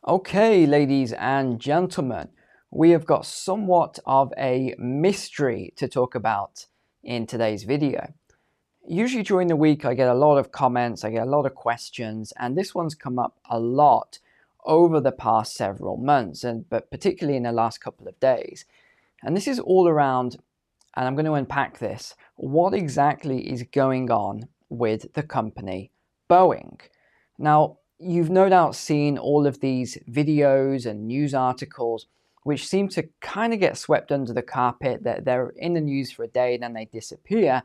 Okay, ladies and gentlemen, we have got somewhat of a mystery to talk about in today's video. Usually during the week, I get a lot of comments, I get a lot of questions, and this one's come up a lot over the past several months, but particularly in the last couple of days. And this is all around, and I'm going to unpack this, what exactly is going on with the company Boeing. Now, you've no doubt seen all of these videos and news articles which seem to kind of get swept under the carpet. They're in the news for a day, then they disappear.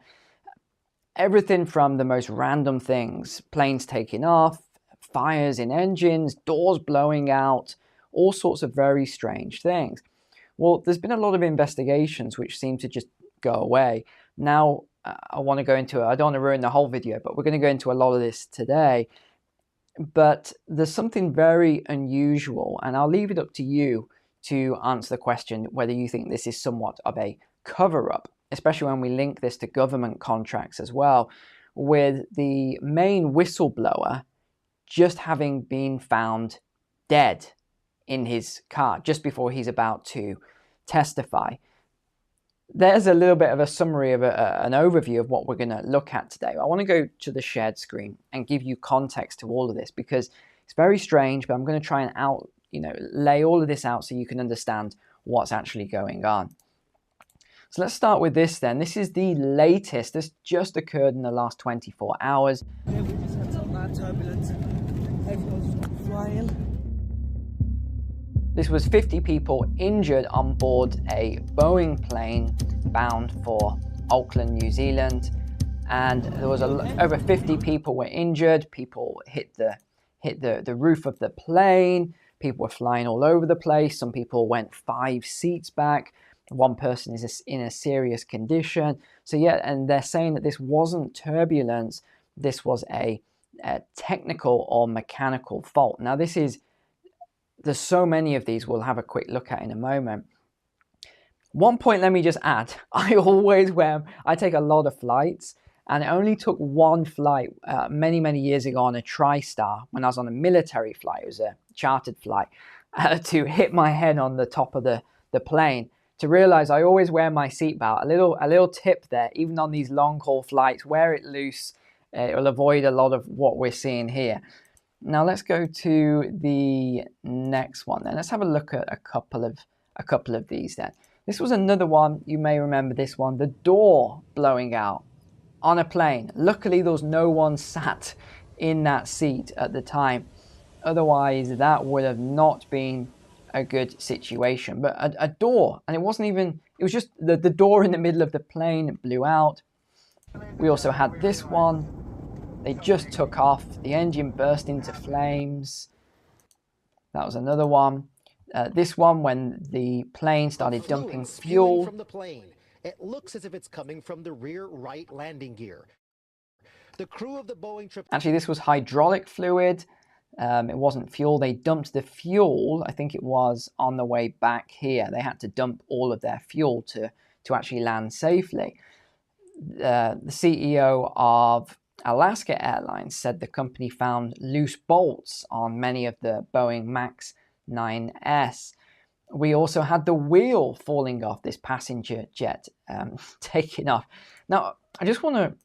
Everything from the most random things, planes taking off, fires in engines, doors blowing out, all sorts of very strange things. Well, there's been a lot of investigations which seem to just go away. Now, I want to go into it. I don't want to ruin the whole video, but we're going to go into a lot of this today. But there's something very unusual, and I'll leave it up to you to answer the question whether you think this is somewhat of a cover-up, especially when we link this to government contracts as well, with the main whistleblower just having been found dead in his car just before he's about to testify. There's a little bit of a summary of an overview of what we're going to look at today. I want to go to the shared screen and give you context to all of this because it's very strange, but I'm going to try and lay all of this out so you can understand what's actually going on. So let's start with this then. This is the latest. This just occurred in the last 24 hours. This was 50 people injured on board a Boeing plane bound for Auckland, New Zealand, and there was over 50 people were injured. People hit the roof of the plane. People were flying all over the place. Some people went 5 seats back. One person is in a serious condition. So yeah, and they're saying that this wasn't turbulence. This was a technical or mechanical fault. Now there's so many of these we'll have a quick look at in a moment. One point, let me just add, I take a lot of flights, and it only took one flight many years ago on a TriStar when I was on a military flight. It was a chartered flight to hit my head on the top of the plane to realize I always wear my seatbelt. A little tip there, even on these long haul flights, wear it loose. It will avoid a lot of what we're seeing here. Now let's go to the next one then. Let's have a look at a couple of these then. This was another one, you may remember this one, the door blowing out on a plane. Luckily there was no one sat in that seat at the time. Otherwise that would have not been a good situation. But a door, and it was just the door in the middle of the plane blew out. We also had this one. They just took off. The engine burst into flames. That was another one. This one, when the plane started dumping fuel from the plane. It looks as if it's coming from the rear right landing gear. The crew of the Boeing trip. Actually, this was hydraulic fluid. It wasn't fuel. They dumped the fuel. I think it was on the way back here. They had to dump all of their fuel to actually land safely. The CEO of Alaska Airlines said the company found loose bolts on many of the Boeing MAX 9S. We also had the wheel falling off this passenger jet, taking off. Now, I just want to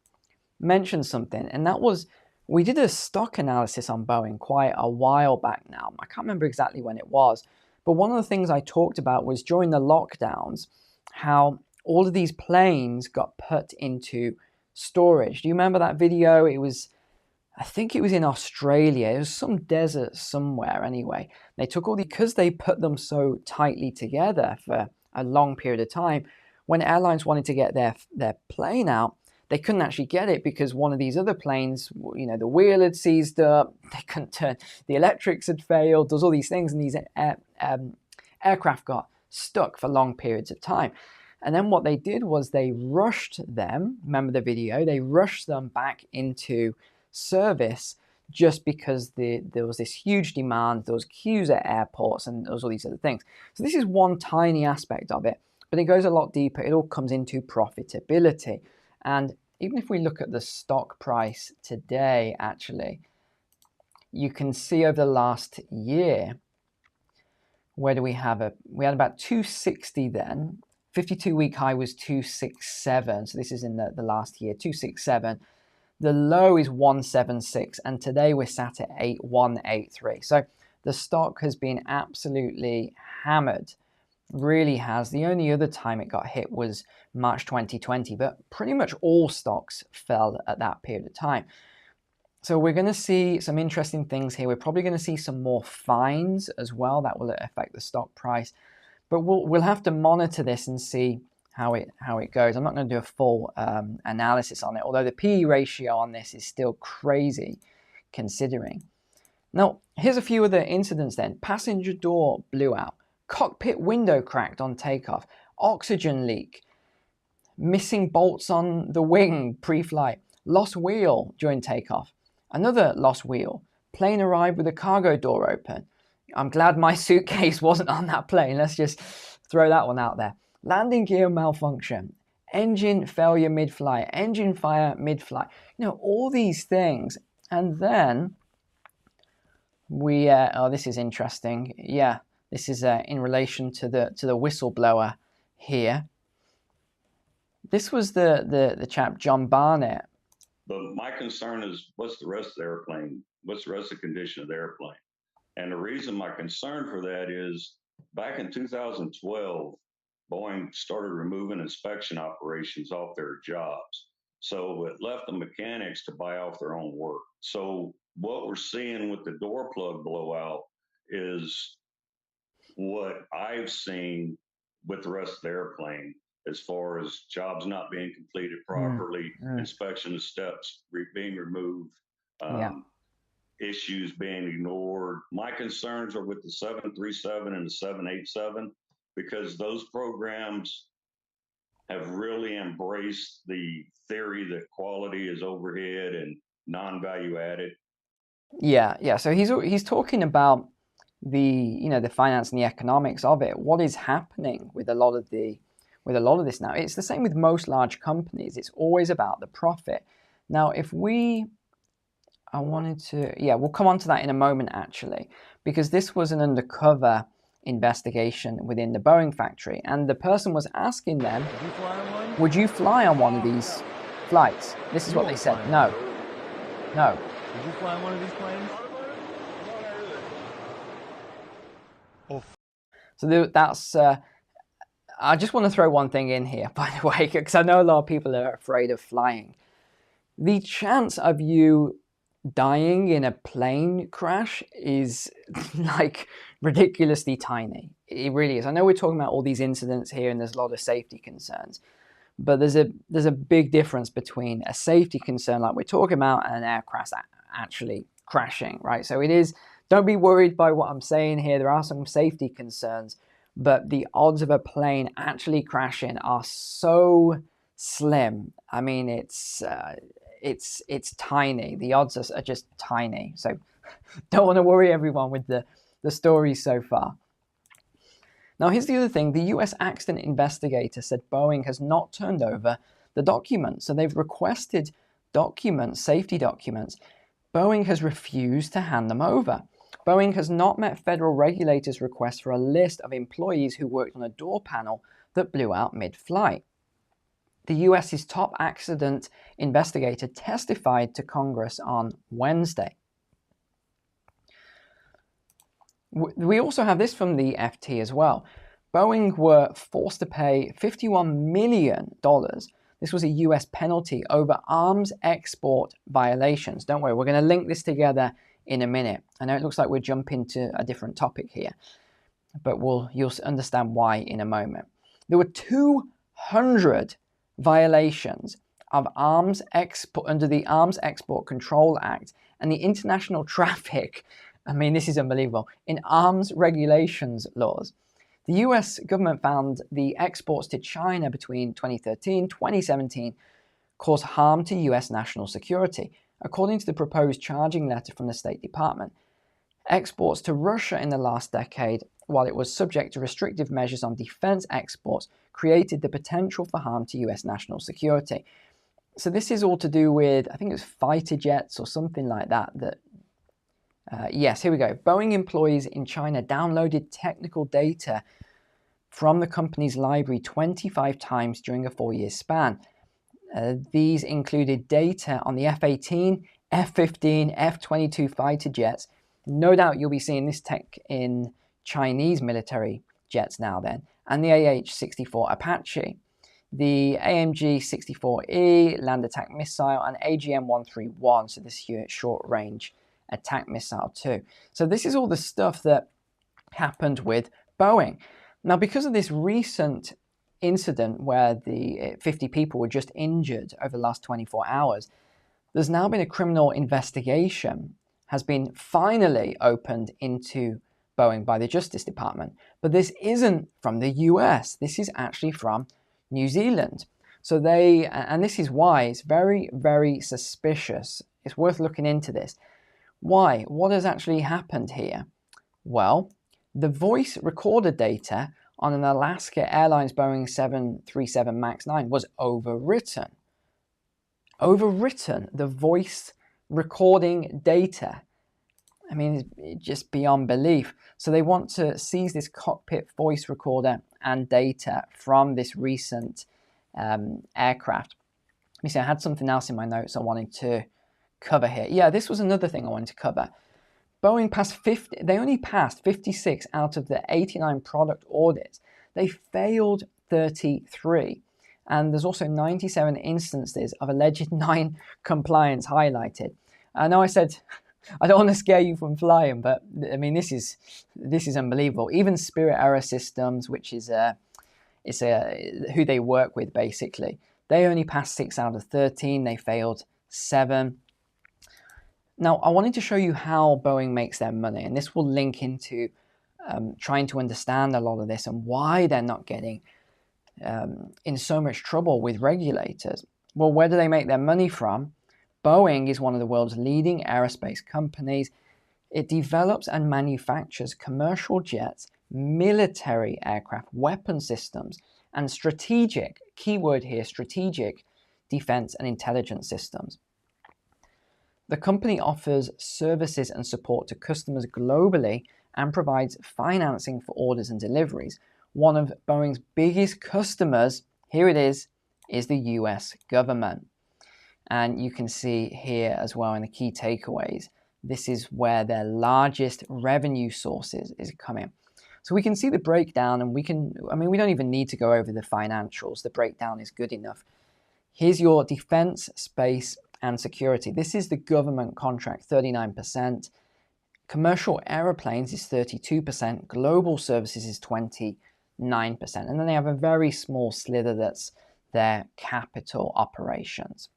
mention something, and that was, we did a stock analysis on Boeing quite a while back now. I can't remember exactly when it was, but one of the things I talked about was during the lockdowns, how all of these planes got put into storage. Do you remember that video? I think it was in Australia. It was some desert somewhere anyway. They took because they put them so tightly together for a long period of time, when airlines wanted to get their plane out, they couldn't actually get it because one of these other planes, the wheel had seized up, they couldn't turn, the electrics had failed, there's all these things, and these aircraft got stuck for long periods of time. And then what they did was they rushed them, remember the video, they rushed them back into service just because there was this huge demand, there was queues at airports, and there was all these other things. So this is one tiny aspect of it, but it goes a lot deeper. It all comes into profitability. And even if we look at the stock price today, actually, you can see over the last year, where do we have it? We had about 260 then. 52-week high was 267. So this is in the last year, 267. The low is 176. And today we're sat at 8183. So the stock has been absolutely hammered. Really has. The only other time it got hit was March 2020. But pretty much all stocks fell at that period of time. So we're going to see some interesting things here. We're probably going to see some more fines as well. That will affect the stock price. But we'll have to monitor this and see how it goes. I'm not going to do a full analysis on it, although the PE ratio on this is still crazy considering. Now, here's a few other incidents then. Passenger door blew out. Cockpit window cracked on takeoff. Oxygen leak. Missing bolts on the wing pre-flight. Lost wheel during takeoff. Another lost wheel. Plane arrived with the cargo door open. I'm glad my suitcase wasn't on that plane. Let's just throw that one out there. Landing gear malfunction. Engine failure mid-flight. Engine fire mid-flight. You know, all these things. And then we, oh, this is interesting. Yeah, this is in relation to the whistleblower here. This was the chap, John Barnett. But my concern is, what's the rest of the airplane? What's the rest of the condition of the airplane? And the reason my concern for that is back in 2012, Boeing started removing inspection operations off their jobs. So it left the mechanics to buy off their own work. So what we're seeing with the door plug blowout is what I've seen with the rest of the airplane, as far as jobs not being completed properly, inspection steps being removed, issues being ignored. My concerns are with the 737 and the 787, because those programs have really embraced the theory that quality is overhead and non-value added. Yeah. So he's talking about the finance and the economics of it. What is happening with a lot of this now? It's the same with most large companies. It's always about the profit. Now, we'll come on to that in a moment actually, because this was an undercover investigation within the Boeing factory, and the person was asking them, would you fly on one of these flights? This is what they said. No. Did you fly on one of these planes? So that's I just want to throw one thing in here, by the way, because I know a lot of people are afraid of flying. The chance of you dying in a plane crash is like ridiculously tiny. It really is. I know we're talking about all these incidents here and there's a lot of safety concerns, but there's a big difference between a safety concern like we're talking about and an aircraft actually crashing, right? So it is, don't be worried by what I'm saying here. There are some safety concerns, but the odds of a plane actually crashing are so slim. I mean, it's tiny. The odds are just tiny. So don't want to worry everyone with the stories so far. Now, here's the other thing. The US accident investigator said Boeing has not turned over the documents. So they've requested documents, safety documents. Boeing has refused to hand them over. Boeing has not met federal regulators' request for a list of employees who worked on a door panel that blew out mid-flight. The US's top accident investigator testified to Congress on Wednesday. We also have this from the FT as well. Boeing were forced to pay $51 million. This was a US penalty over arms export violations. Don't worry, we're going to link this together in a minute. I know it looks like we're jumping to a different topic here, but you'll understand why in a moment. There were 200 violations of arms export under the Arms Export Control Act and the international traffic, I mean, this is unbelievable, in arms regulations laws. The US government found the exports to China between 2013 and 2017 caused harm to US national security, according to the proposed charging letter from the State Department. Exports to Russia in the last decade, while it was subject to restrictive measures on defense exports, created the potential for harm to US national security. So this is all to do with, I think it was fighter jets or something like that, that Yes, here we go. Boeing employees in China downloaded technical data from the company's library 25 times during a 4-year span. These included data on the F-18, F-15, F-22 fighter jets. No doubt you'll be seeing this tech in Chinese military jets now then, and the AH-64 Apache, the AMG-64E land attack missile, and AGM-131, so this short-range attack missile too. So this is all the stuff that happened with Boeing. Now, because of this recent incident where the 50 people were just injured over the last 24 hours, there's now been a criminal investigation has been finally opened into Boeing by the Justice Department. But this isn't from the US. This is actually from New Zealand. So and this is why it's very, very suspicious. It's worth looking into this. Why? What has actually happened here? Well, the voice recorder data on an Alaska Airlines Boeing 737 MAX 9 was overwritten. Overwritten, the voice recording data. I mean, it's just beyond belief. So they want to seize this cockpit voice recorder and data from this recent aircraft. Let me see, I had something else in my notes I wanted to cover here. Yeah, this was another thing I wanted to cover. Boeing they only passed 56 out of the 89 product audits. They failed 33. And there's also 97 instances of alleged non-compliance highlighted. I know I said I don't want to scare you from flying, but I mean this is unbelievable. Even Spirit Aerosystems, which is who they work with basically, they only passed 6 out of 13. They failed 7. Now, I wanted to show you how Boeing makes their money, and this will link into trying to understand a lot of this and why they're not getting in so much trouble with regulators. Well, where do they make their money from? Boeing is one of the world's leading aerospace companies. It develops and manufactures commercial jets, military aircraft, weapon systems, and strategic, keyword here, strategic defense and intelligence systems. The company offers services and support to customers globally and provides financing for orders and deliveries. One of Boeing's biggest customers, here it is the US government. And you can see here as well in the key takeaways, this is where their largest revenue sources is coming. So we can see the breakdown, and we don't even need to go over the financials. The breakdown is good enough. Here's your defense, space, and security. This is the government contract, 39%. Commercial aeroplanes is 32%. Global services is 29%. And then they have a very small slither that's their capital operations.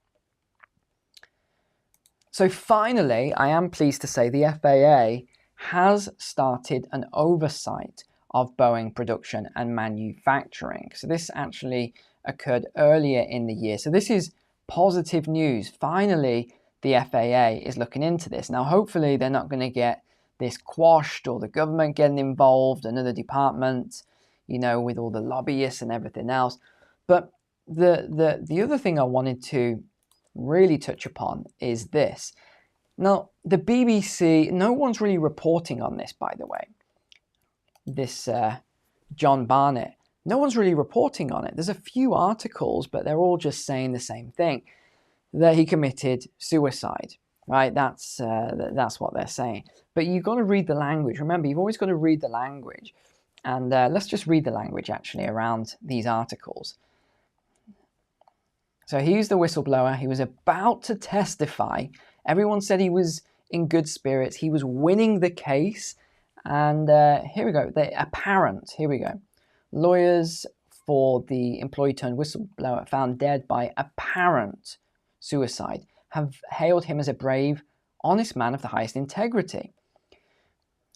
So finally, I am pleased to say the FAA has started an oversight of Boeing production and manufacturing. So this actually occurred earlier in the year. So this is positive news. Finally, the FAA is looking into this. Now, hopefully they're not going to get this quashed or the government getting involved, another department, with all the lobbyists and everything else. But the other thing I wanted to really touch upon is this. Now, the BBC, no one's really reporting on this, by the way. This John Barnett, no one's really reporting on it. There's a few articles, but they're all just saying the same thing, that he committed suicide, right? That's what they're saying. But you've got to read the language. Remember, you've always got to read the language. And let's just read the language, actually, around these articles. So he's the whistleblower. He was about to testify. Everyone said he was in good spirits. He was winning the case. And here we go. Here we go. Lawyers for the employee turned whistleblower found dead by apparent suicide have hailed him as a brave, honest man of the highest integrity.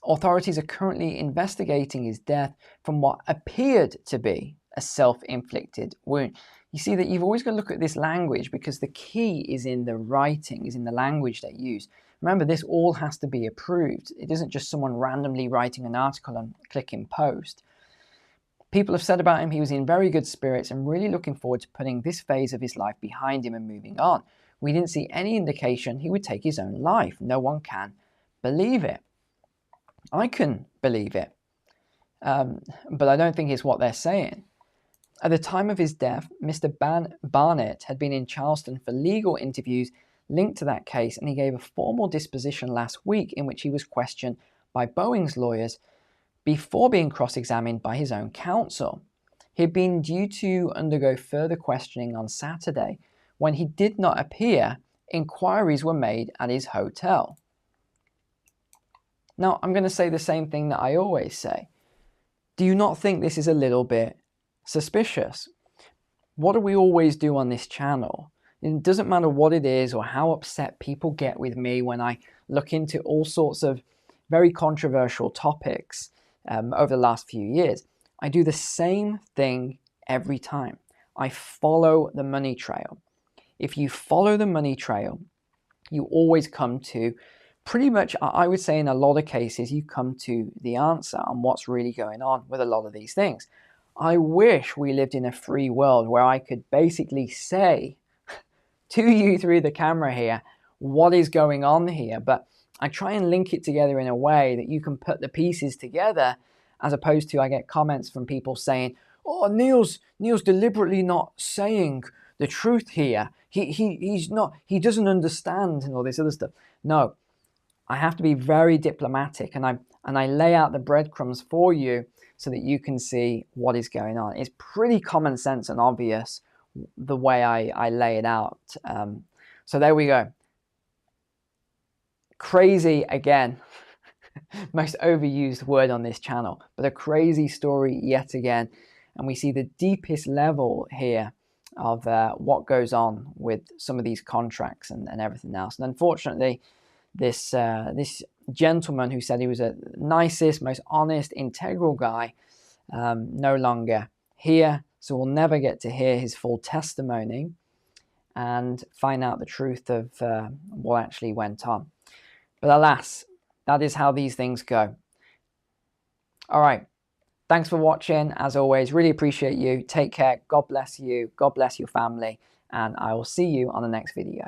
Authorities are currently investigating his death from what appeared to be a self-inflicted wound. You see that you've always got to look at this language, because the key is in the writing, is in the language they use. Remember, this all has to be approved. It isn't just someone randomly writing an article and clicking post. People have said about him he was in very good spirits and really looking forward to putting this phase of his life behind him and moving on. We didn't see any indication he would take his own life. No one can believe it. I can believe it. But I don't think it's what they're saying. At the time of his death, Mr. Barnett had been in Charleston for legal interviews linked to that case, and he gave a formal disposition last week in which he was questioned by Boeing's lawyers before being cross-examined by his own counsel. He had been due to undergo further questioning on Saturday. When he did not appear, inquiries were made at his hotel. Now, I'm going to say the same thing that I always say. Do you not think this is a little bit suspicious? What do we always do on this channel? It doesn't matter what it is or how upset people get with me when I look into all sorts of very controversial topics over the last few years. I do the same thing every time. I follow the money trail. If you follow the money trail, you always come to pretty much, I would say in a lot of cases, you come to the answer on what's really going on with a lot of these things. I wish we lived in a free world where I could basically say to you through the camera here what is going on here, but I try and link it together in a way that you can put the pieces together, as opposed to I get comments from people saying, oh, Neil's deliberately not saying the truth here. He doesn't understand and all this other stuff. No, I have to be very diplomatic, and I lay out the breadcrumbs for you so that you can see what is going on. It's pretty common sense and obvious the way I lay it out. So there we go. Crazy again. Most overused word on this channel, but a crazy story yet again. And we see the deepest level here of what goes on with some of these contracts and everything else. And unfortunately, this gentleman who said he was the nicest, most honest, integral guy, no longer here. So we'll never get to hear his full testimony and find out the truth of what actually went on. But alas, that is how these things go. All right. Thanks for watching. As always, really appreciate you. Take care. God bless you. God bless your family. And I will see you on the next video.